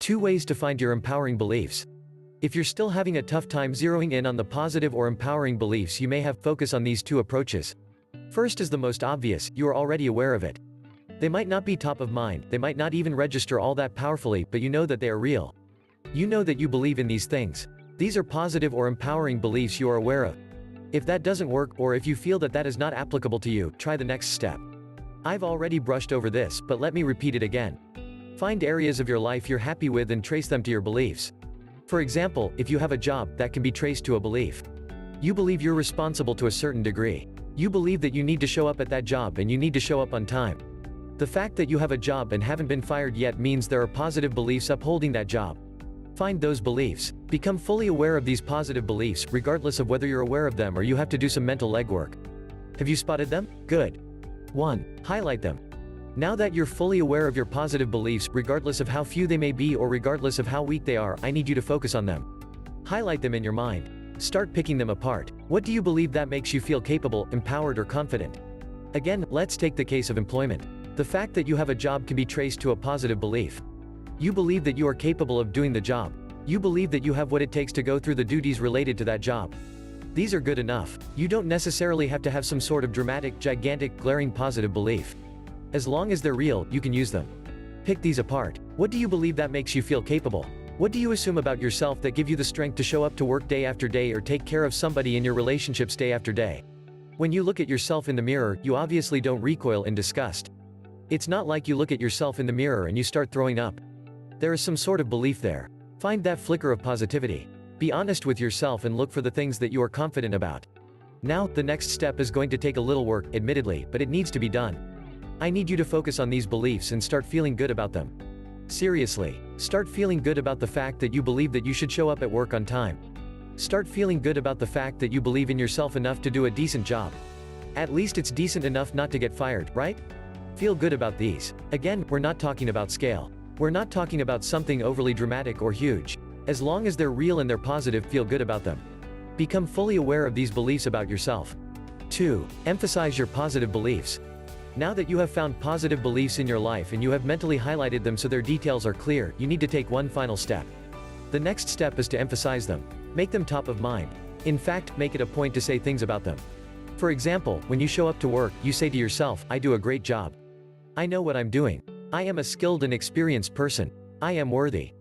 2 ways to find your empowering beliefs. If you're still having a tough time zeroing in on the positive or empowering beliefs, you may have focus on these 2 approaches. First is the most obvious, you are already aware of it. They might not be top of mind, they might not even register all that powerfully, but you know that they are real. You know that you believe in these things. These are positive or empowering beliefs you are aware of. If that doesn't work, or if you feel that that is not applicable to you, try the next step. I've already brushed over this, but let me repeat it again. Find areas of your life you're happy with and trace them to your beliefs. For example, if you have a job, that can be traced to a belief. You believe you're responsible to a certain degree. You believe that you need to show up at that job and you need to show up on time. The fact that you have a job and haven't been fired yet means there are positive beliefs upholding that job. Find those beliefs. Become fully aware of these positive beliefs, regardless of whether you're aware of them or you have to do some mental legwork. Have you spotted them? Good. 1. Highlight them. Now that you're fully aware of your positive beliefs, regardless of how few they may be or regardless of how weak they are, I need you to focus on them. Highlight them in your mind. Start picking them apart. What do you believe that makes you feel capable, empowered, or confident? Again, let's take the case of employment. The fact that you have a job can be traced to a positive belief. You believe that you are capable of doing the job. You believe that you have what it takes to go through the duties related to that job. These are good enough. You don't necessarily have to have some sort of dramatic, gigantic, glaring positive belief. As long as they're real, you can use them. Pick these apart. What do you believe that makes you feel capable? What do you assume about yourself that give you the strength to show up to work day after day or take care of somebody in your relationships day after day? When you look at yourself in the mirror, you obviously don't recoil in disgust. It's not like you look at yourself in the mirror and you start throwing up. There is some sort of belief there. Find that flicker of positivity. Be honest with yourself and look for the things that you are confident about. Now, the next step is going to take a little work, admittedly, but it needs to be done. I need you to focus on these beliefs and start feeling good about them. Seriously. Start feeling good about the fact that you believe that you should show up at work on time. Start feeling good about the fact that you believe in yourself enough to do a decent job. At least it's decent enough not to get fired, right? Feel good about these. Again, we're not talking about scale. We're not talking about something overly dramatic or huge. As long as they're real and they're positive, feel good about them. Become fully aware of these beliefs about yourself. 2. Emphasize your positive beliefs. Now that you have found positive beliefs in your life and you have mentally highlighted them so their details are clear, you need to take one final step. The next step is to emphasize them. Make them top of mind. In fact, make it a point to say things about them. For example, when you show up to work, you say to yourself, I do a great job. I know what I'm doing. I am a skilled and experienced person. I am worthy.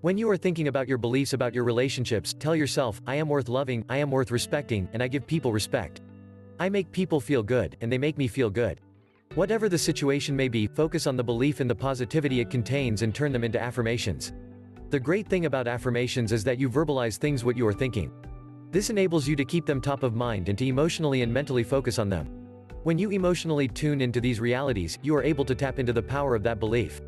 When you are thinking about your beliefs about your relationships, tell yourself, I am worth loving, I am worth respecting, and I give people respect. I make people feel good, and they make me feel good. Whatever the situation may be, focus on the belief and the positivity it contains and turn them into affirmations. The great thing about affirmations is that you verbalize things what you are thinking. This enables you to keep them top of mind and to emotionally and mentally focus on them. When you emotionally tune into these realities, you are able to tap into the power of that belief.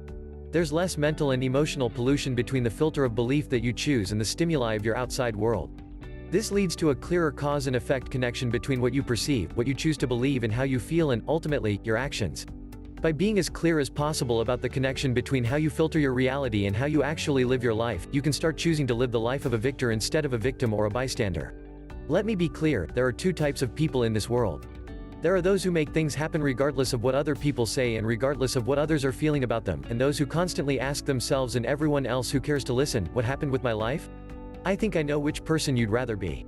There's less mental and emotional pollution between the filter of belief that you choose and the stimuli of your outside world. This leads to a clearer cause and effect connection between what you perceive, what you choose to believe, and how you feel, and ultimately, your actions. By being as clear as possible about the connection between how you filter your reality and how you actually live your life, you can start choosing to live the life of a victor instead of a victim or a bystander. Let me be clear, there are 2 types of people in this world. There are those who make things happen regardless of what other people say and regardless of what others are feeling about them, and those who constantly ask themselves and everyone else who cares to listen, what happened with my life? I think I know which person you'd rather be.